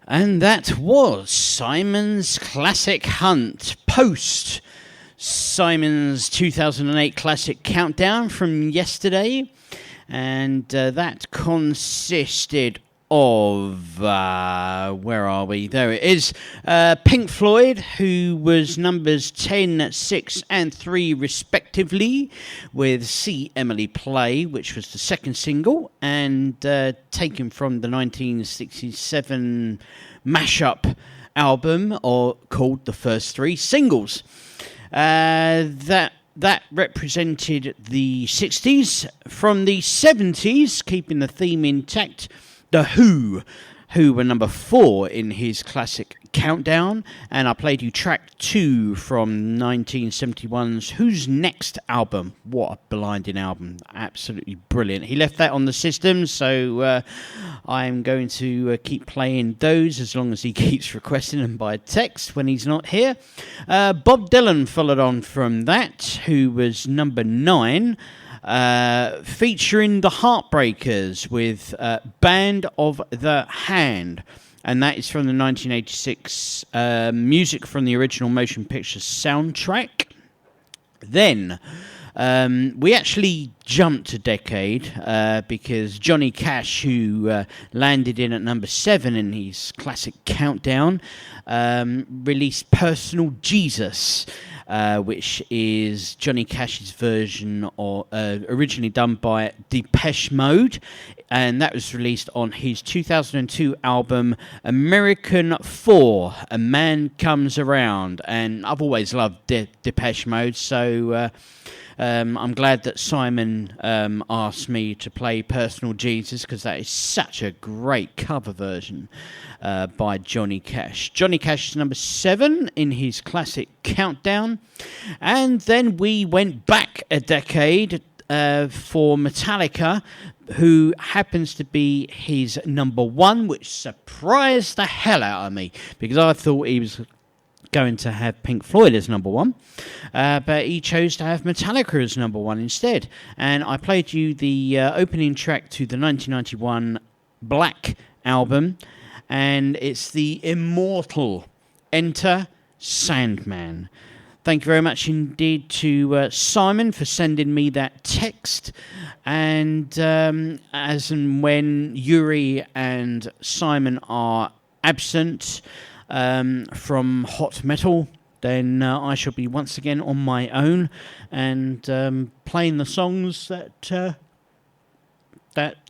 And that was Simon's Classic Hunt post Simon's 2008 Classic Countdown from yesterday. And that consisted of, where are we? There it is. Pink Floyd, who was numbers 10, 6 and 3 respectively, with See Emily Play, which was the second single, and taken from the 1967 mashup album, or called The First Three Singles. That represented the 60s. From the 70s, keeping the theme intact, The Who were number 4 in his classic countdown, and I played you track 2 from 1971's Who's Next album. What a blinding album, absolutely brilliant. He left that on the system, so I'm going to keep playing those as long as he keeps requesting them by text when he's not here. Bob Dylan followed on from that, who was number 9, featuring the Heartbreakers with Band of the Hand, and that is from the 1986 music from the original motion picture soundtrack. Then we actually jumped a decade because Johnny Cash, who landed in at number 7 in his classic countdown, released Personal Jesus, which is Johnny Cash's version, or originally done by Depeche Mode, and that was released on his 2002 album American 4, A Man Comes Around. And I've always loved Depeche Mode, so I'm glad that Simon asked me to play Personal Jesus, because that is such a great cover version by Johnny Cash. Johnny Cash is number 7 in his classic countdown. And then we went back a decade for Metallica, who happens to be his number 1, which surprised the hell out of me, because I thought he was going to have Pink Floyd as number 1, but he chose to have Metallica as number 1 instead. And I played you the opening track to the 1991 Black album, and it's the immortal Enter Sandman. Thank you very much indeed to Simon for sending me that text. And as and when Yuri and Simon are absent from Hot Metal, then I shall be once again on my own and playing the songs that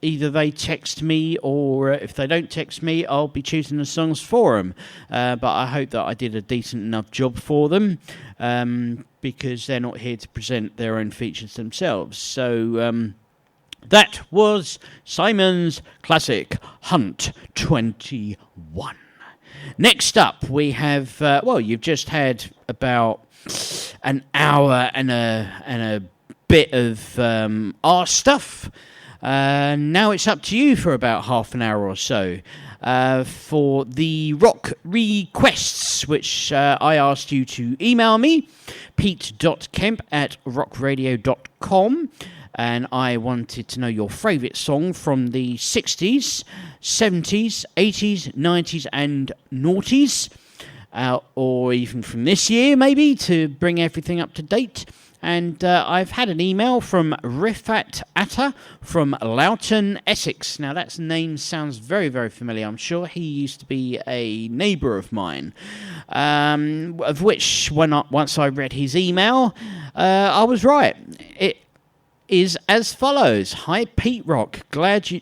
either they text me, or if they don't text me, I'll be choosing the songs for them. But I hope that I did a decent enough job for them, because they're not here to present their own features themselves. So that was Simon's Classic Hunt 21. Next up, we have, you've just had about an hour and a bit of our stuff. Now it's up to you for about half an hour or so for the rock requests, which I asked you to email me, pete.kemp@rockradio.com. And I wanted to know your favourite song from the 60s, 70s, 80s, 90s and noughties, or even from this year maybe, to bring everything up to date. And I've had an email from Riffat Atta from Loughton, Essex. Now that name sounds very, very familiar. I'm sure he used to be a neighbour of mine, of which once I read his email, I was right. It is as follows. Hi Pete Rock, glad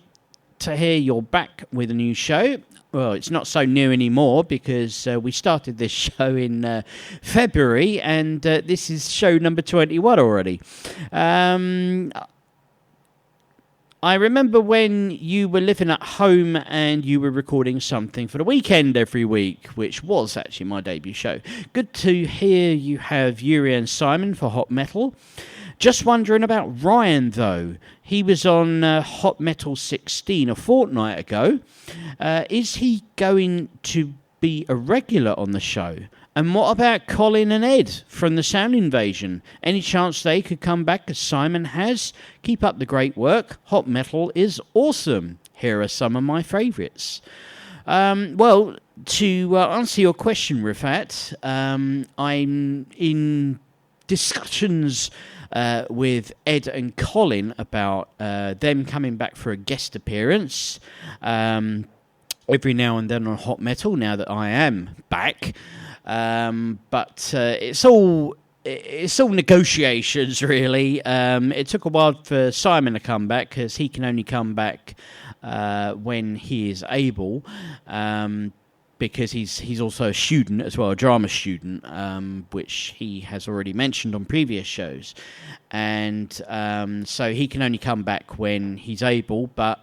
to hear you're back with a new show. Well, it's not so new anymore, because we started this show in February, and this is show number 21 already. I remember when you were living at home and you were recording something for the weekend every week, which was actually my debut show. Good to hear you have Yuri and Simon for Hot Metal. Just wondering about Ryan, though. He was on Hot Metal 16 a fortnight ago. Is he going to be a regular on the show? And what about Colin and Ed from the Sound Invasion? Any chance they could come back as Simon has? Keep up the great work. Hot Metal is awesome. Here are some of my favourites. Well, to answer your question, Riffat, I'm in discussions with Ed and Colin about them coming back for a guest appearance every now and then on Hot Metal, now that I am back. But it's all negotiations, really. It took a while for Simon to come back, because he can only come back when he is able, because he's also a student as well, a drama student, which he has already mentioned on previous shows. And so he can only come back when he's able. But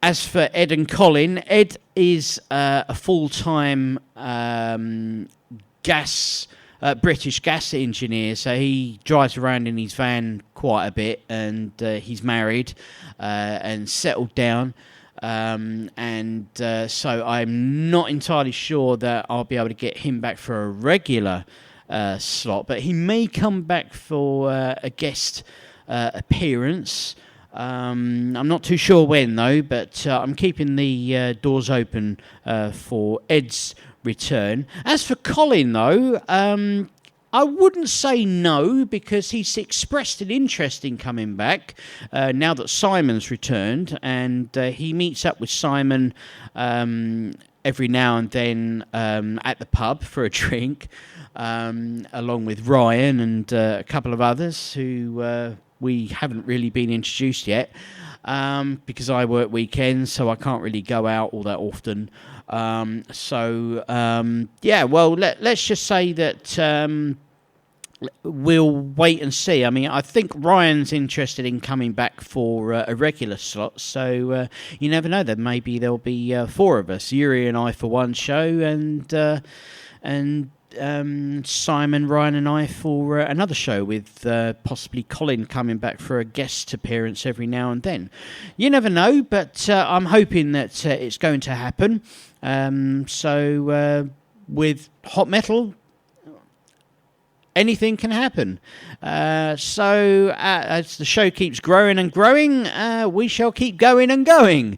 as for Ed and Colin, Ed is a full-time British gas engineer, so he drives around in his van quite a bit, and he's married and settled down. So I'm not entirely sure that I'll be able to get him back for a regular slot, but he may come back for a guest appearance. I'm not too sure when, though, but I'm keeping the doors open for Ed's return. As for Colin, though, I wouldn't say no, because he's expressed an interest in coming back now that Simon's returned, and he meets up with Simon every now and then at the pub for a drink, along with Ryan and a couple of others who we haven't really been introduced yet, because I work weekends, so I can't really go out all that often. Let's just say that we'll wait and see. I mean, I think Ryan's interested in coming back for a regular slot, so you never know. Then maybe there'll be four of us, Yuri and I for one show, and Simon, Ryan and I for another show, with possibly Colin coming back for a guest appearance every now and then. You never know, but I'm hoping that it's going to happen. With Hot Metal, anything can happen. As the show keeps growing and growing, we shall keep going and going.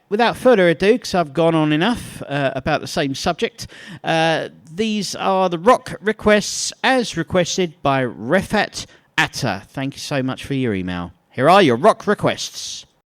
Without further ado, because I've gone on enough about the same subject, these are the rock requests as requested by Riffat Atta. Thank you so much for your email. Here are your rock requests.